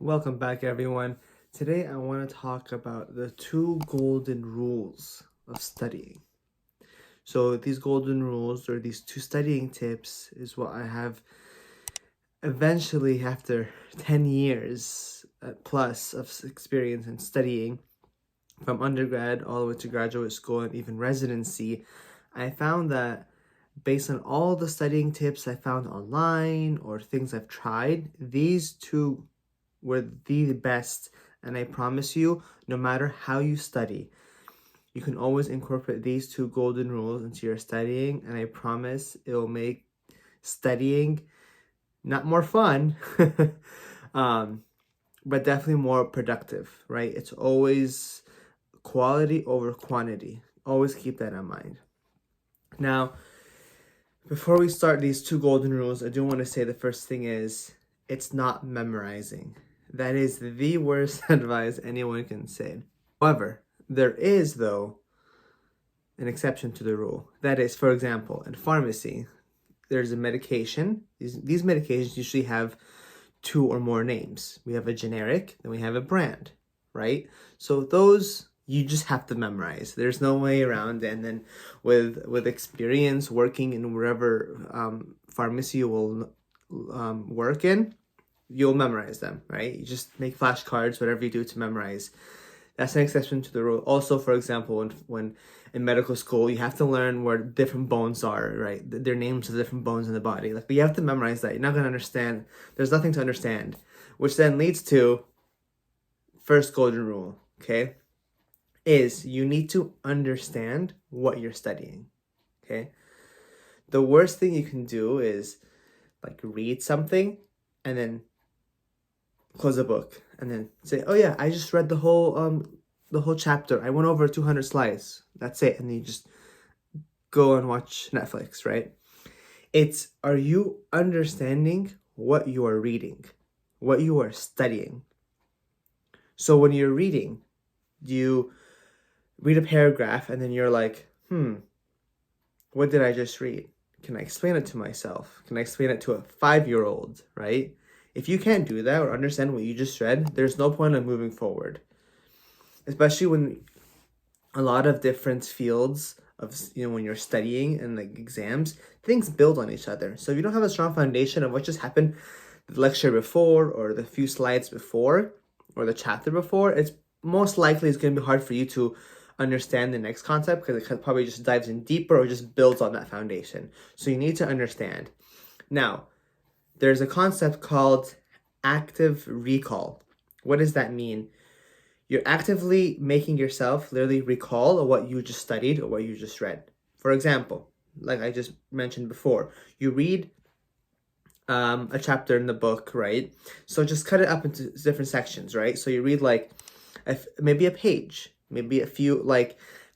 Welcome back, everyone. Today, I want to talk about the two golden rules of studying. So, these golden rules or these two studying tips is what I have eventually, after 10 years plus of experience in studying from undergrad all the way to graduate school and even residency. I found that based on all the studying tips I found online or things I've tried, these two were the best. And I promise you, no matter how you study, you can always incorporate these two golden rules into your studying. And I promise it will make studying not more fun, but definitely more productive, right? It's always quality over quantity. Always keep that in mind. Now, before we start these two golden rules, I do want to say the first thing is it's not memorizing. That is the worst advice anyone can say. However, there is, though, an exception to the rule. That is, for example, in pharmacy, there's a medication. These medications usually have two or more names. We have a generic, then we have a brand, right? So those you just have to memorize. There's no way around. And then with experience working in wherever pharmacy you will work in, you'll memorize them, right? You just make flashcards, whatever you do to memorize. That's an exception to the rule. Also, for example, when in medical school, you have to learn where different bones are, right? Their names of different bones in the body. But you have to memorize that. You're not going to understand. There's nothing to understand, which then leads to first golden rule, okay? Is you need to understand what you're studying, okay? The worst thing you can do is read something and then close a book and then say, oh yeah, I just read the whole chapter. I went over 200 slides. That's it. And then you just go and watch Netflix, right? It's, are you understanding what you are reading, what you are studying? So when you're reading, you read a paragraph and then you're like, what did I just read? Can I explain it to myself? Can I explain it to a 5-year-old, right? If you can't do that or understand what you just read, there's no point in moving forward. Especially when a lot of different fields of, when you're studying and exams, things build on each other. So if you don't have a strong foundation of what just happened the lecture before or the few slides before or the chapter before, it's most likely it's going to be hard for you to understand the next concept because it probably just dives in deeper or just builds on that foundation. So you need to understand. Now, there's a concept called active recall. What does that mean? You're actively making yourself literally recall what you just studied or what you just read. For example, like I just mentioned before, you read a chapter in the book, right? So just cut it up into different sections, right? So you read maybe a page, maybe a few,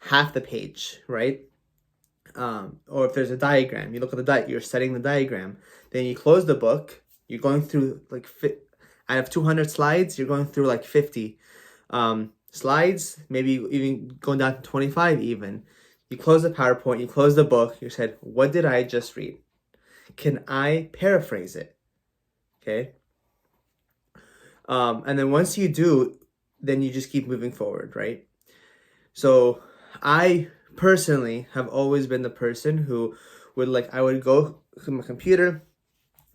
half the page, right? Or if there's a diagram, you look at the you're studying the diagram. Then you close the book. You're going through out of 200 slides, you're going through 50 slides, maybe even going down to 25 even. You close the PowerPoint, you close the book, you said, what did I just read? Can I paraphrase it? Okay. And then once you do, then you just keep moving forward, right? So I personally have always been the person who would I would go to my computer,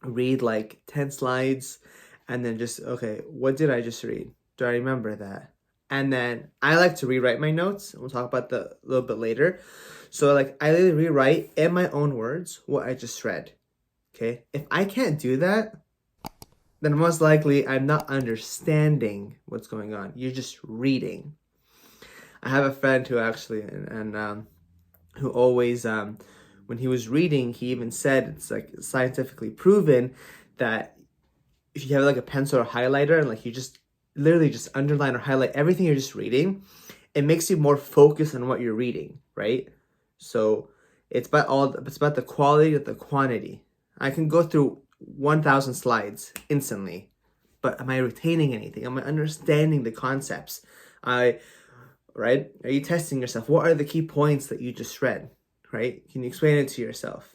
read 10 slides, and then just, okay, what did I just read? Do I remember that? And then I like to rewrite my notes. We'll talk about that a little bit later. So I literally rewrite in my own words what I just read. Okay? If I can't do that, then most likely I'm not understanding what's going on. You're just reading. I have a friend who actually, and who always, when he was reading, he even said it's scientifically proven that if you have a pencil or highlighter and you just literally just underline or highlight everything you're just reading, it makes you more focused on what you're reading, right? So it's about the quality of the quantity. I can go through 1,000 slides instantly, but am I retaining anything? Am I understanding the concepts? Right? Are you testing yourself? What are the key points that you just read, right? Can you explain it to yourself?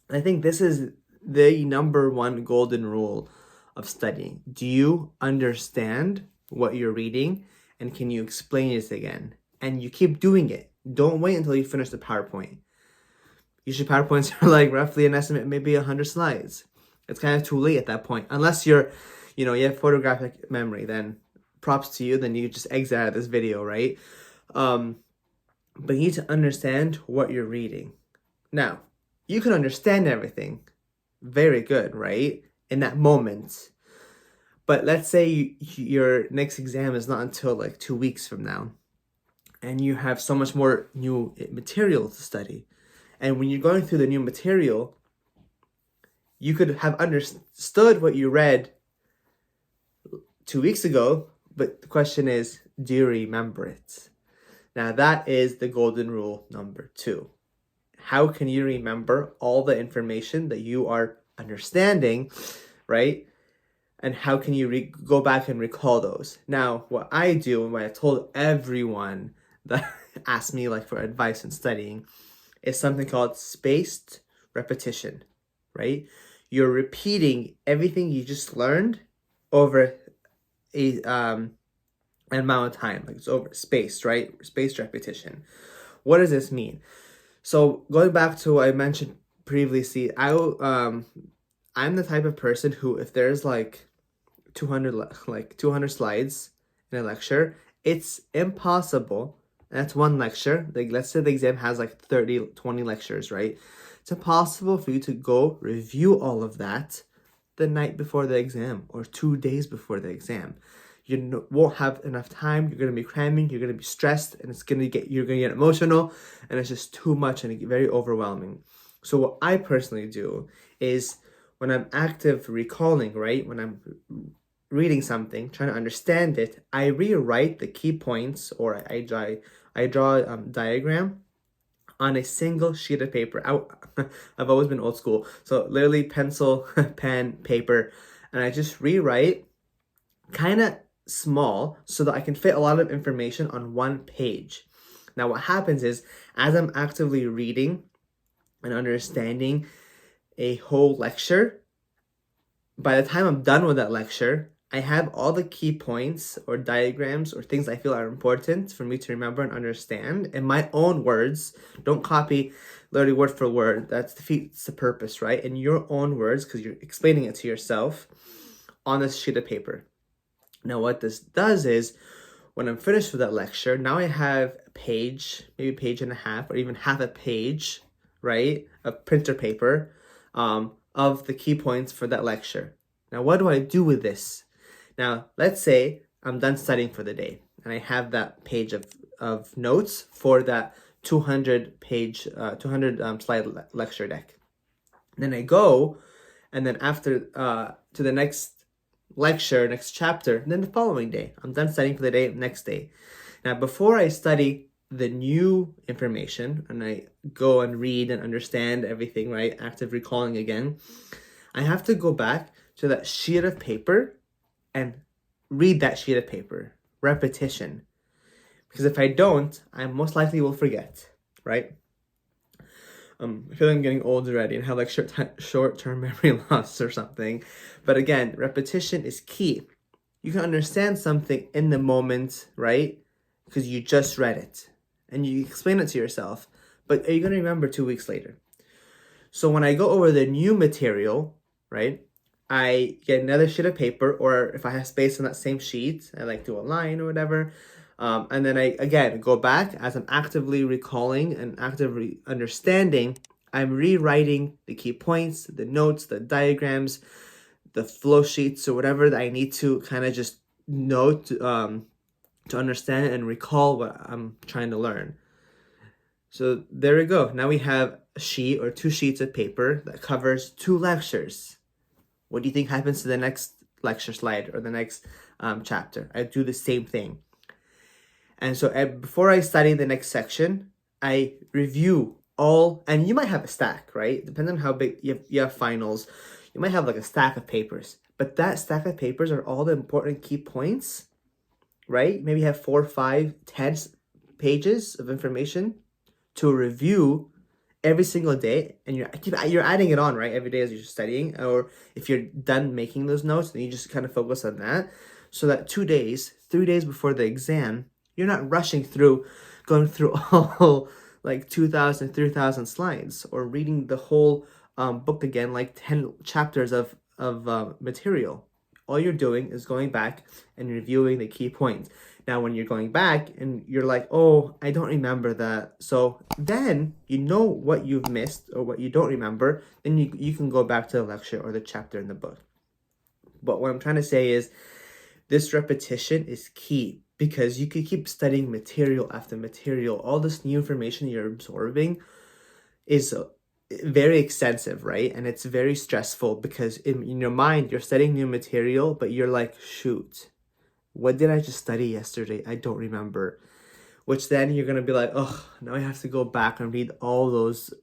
I think this is the number one golden rule of studying. Do you understand what you're reading? And can you explain it again? And you keep doing it. Don't wait until you finish the PowerPoint. Usually PowerPoints are like roughly an estimate, maybe 100 slides. It's kind of too late at that point. Unless you have photographic memory, then props to you, then you just exit out of this video, right? But you need to understand what you're reading. Now, you can understand everything. Very good, right? In that moment. But let's say your next exam is not until like 2 weeks from now. And you have so much more new material to study. And when you're going through the new material, you could have understood what you read 2 weeks ago, but the question is, do you remember it? Now that is the golden rule number 2. How can you remember all the information that you are understanding, right? And how can you go back and recall those? Now, what I do, and what I told everyone that asked me like for advice in studying, is something called spaced repetition, right? You're repeating everything you just learned over an amount of time, like it's over spaced, right? Spaced repetition. What does this mean? So going back to what I mentioned previously, I'm the type of person who, if there's like 200 slides in a lecture, it's impossible. That's one lecture. Like, let's say the exam has like 20 lectures, right? It's impossible for you to go review all of that the night before the exam or 2 days before the exam. You won't have enough time. You're going to be cramming. You're going to be stressed, and you're going to get emotional, and it's just too much and very overwhelming. So what I personally do is, when I'm active recalling, right, when I'm reading something, trying to understand it, I rewrite the key points, or I draw a diagram on a single sheet of paper. I've always been old school, so literally pencil, pen, paper, and I just rewrite kind of small so that I can fit a lot of information on one page. Now what happens is, as I'm actively reading and understanding a whole lecture, by the time I'm done with that lecture, I have all the key points or diagrams or things I feel are important for me to remember and understand in my own words. Don't copy literally word for word. That defeats the purpose, right? In your own words, because you're explaining it to yourself on this sheet of paper. Now what this does is, when I'm finished with that lecture, now I have a page, maybe a page and a half, or even half a page, right, of printer paper, of the key points for that lecture. Now what do I do with this? Now let's say I'm done studying for the day, and I have that page of notes for that 200 slide lecture deck. Then I go, and then after to the next lecture, next chapter, and then the following day. I'm done studying for the day, next day. Now, before I study the new information and I go and read and understand everything, right, active recalling again, I have to go back to that sheet of paper and read that sheet of paper. Repetition. Because if I don't, I most likely will forget, right? I feel like I'm getting old already and have like short-term memory loss or something. But again, repetition is key. You can understand something in the moment, right? Because you just read it and you explain it to yourself. But are you going to remember 2 weeks later? So when I go over the new material, right, I get another sheet of paper, or if I have space on that same sheet, I like do a line or whatever. And then I, again, go back as I'm actively recalling and actively understanding. I'm rewriting the key points, the notes, the diagrams, the flow sheets, or whatever that I need to kind of just note to understand and recall what I'm trying to learn. So there we go. Now we have a sheet or 2 sheets of paper that covers 2 lectures. What do you think happens to the next lecture slide or the next chapter? I do the same thing. And so before I study the next section, I review all, and you might have a stack, right? Depending on how big you have finals, you might have like a stack of papers. But that stack of papers are all the important key points, right? Maybe you have 4, 5, 10 pages of information to review every single day, and you're adding it on, right? Every day as you're studying, or if you're done making those notes, then you just kind of focus on that, so that 2 days, 3 days before the exam, you're not rushing through, going through all like 2,000, 3,000 slides, or reading the whole book again, like 10 chapters of material. All you're doing is going back and reviewing the key points. Now, when you're going back and you're like, oh, I don't remember that. So then you know what you've missed or what you don't remember. Then you can go back to the lecture or the chapter in the book. But what I'm trying to say is this repetition is key, because you could keep studying material after material. All this new information you're absorbing is very extensive, right? And it's very stressful, because in your mind, you're studying new material, but you're like, shoot, what did I just study yesterday? I don't remember. Which then you're going to be like, oh, now I have to go back and read all those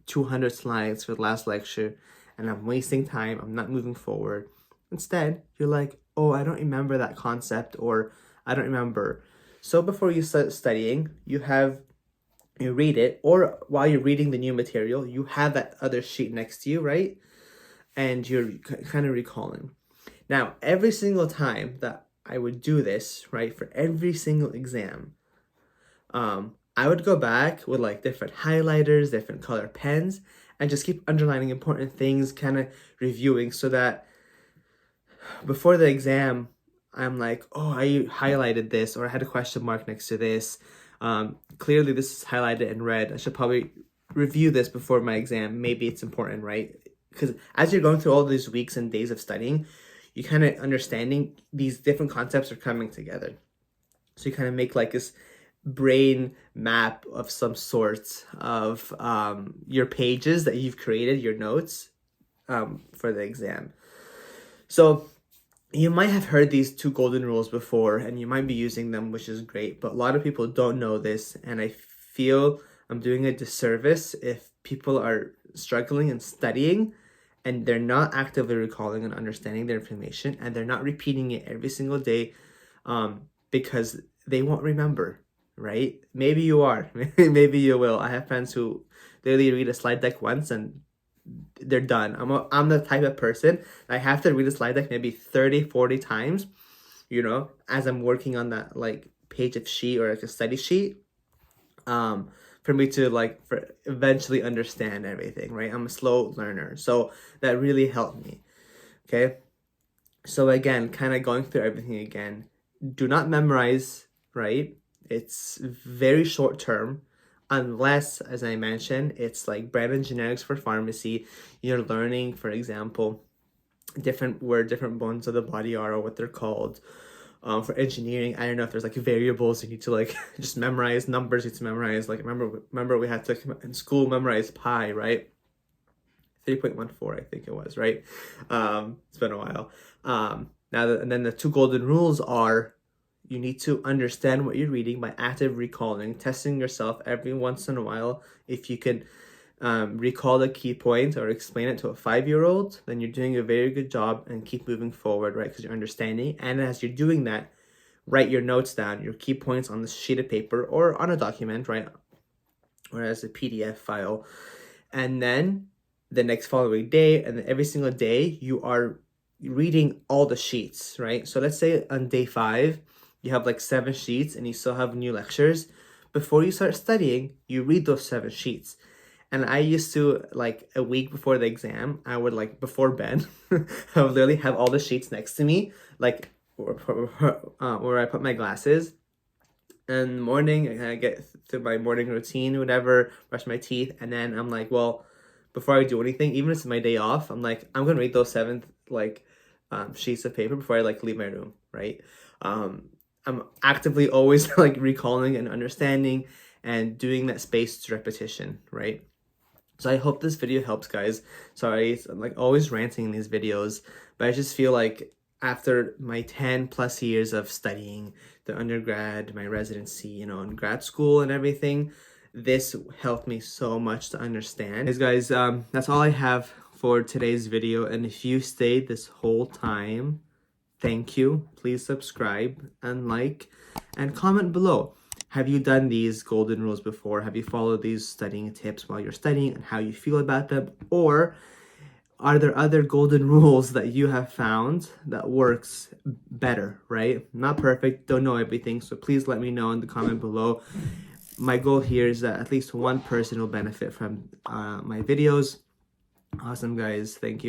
200 slides for the last lecture, and I'm wasting time. I'm not moving forward. Instead, you're like, oh, I don't remember that concept, or I don't remember. So before you start studying, you read it, or while you're reading the new material, you have that other sheet next to you, right? And you're kind of recalling. Now, every single time that I would do this, right, for every single exam, I would go back with like different highlighters, different color pens, and just keep underlining important things, kind of reviewing, so that before the exam, I'm like, oh, I highlighted this, or I had a question mark next to this. Clearly this is highlighted in red. I should probably review this before my exam. Maybe it's important, right? Because as you're going through all these weeks and days of studying, you kind of understanding these different concepts are coming together. So you kind of make like this brain map of some sort of your pages that you've created, your notes for the exam. So you might have heard these 2 golden rules before, and you might be using them, which is great, but a lot of people don't know this, and I feel I'm doing a disservice if people are struggling and studying and they're not actively recalling and understanding their information, and they're not repeating it every single day, because they won't remember, right? Maybe you are. Maybe you will. I have friends who literally read a slide deck once and they're done. I'm the type of person, I have to read a slide deck maybe 30, 40 times, as I'm working on that like page of sheet or like a study sheet, for me to eventually understand everything, right? I'm a slow learner, so that really helped me. Okay, so again, kind of going through everything again. Do not memorize, right? It's very short term, unless, as I mentioned, it's like brand and generics for pharmacy. You're learning, for example, where different bones of the body are, or what they're called. For engineering, I don't know if there's like variables you need to like just memorize, numbers you need to memorize. Like remember we had to in school memorize pi, right? 3.14, I think it was, right? It's been a while. And then the 2 golden rules are: you need to understand what you're reading by active recalling, testing yourself every once in a while. If you can recall the key point or explain it to a 5-year-old, then you're doing a very good job, and keep moving forward, right? Because you're understanding. And as you're doing that, write your notes down, your key points on this sheet of paper or on a document, right? Or as a PDF file. And then the next following day, and every single day, you are reading all the sheets, right? So let's say on day 5, you have like 7 sheets and you still have new lectures. Before you start studying, you read those 7 sheets. And I used to, like, a week before the exam, I would, like, before bed, I would literally have all the sheets next to me, like, where I put my glasses. And in the morning, I get through my morning routine, whatever, brush my teeth, and then I'm like, well, before I do anything, even if it's my day off, I'm like, I'm gonna read those 7, sheets of paper before I, leave my room, right? I'm actively always, recalling and understanding and doing that spaced repetition, right? So I hope this video helps, guys. Sorry, I'm always ranting in these videos, but I just feel like after my 10 plus years of studying the undergrad, my residency, and grad school and everything, this helped me so much to understand. Guys, that's all I have for today's video. And if you stayed this whole time, thank you. Please subscribe and like and comment below. Have you done these golden rules before? Have you followed these studying tips while you're studying and how you feel about them? Or are there other golden rules that you have found that works better, right? Not perfect, don't know everything, so please let me know in the comment below. My goal here is that at least one person will benefit from my videos. Awesome, guys. Thank you.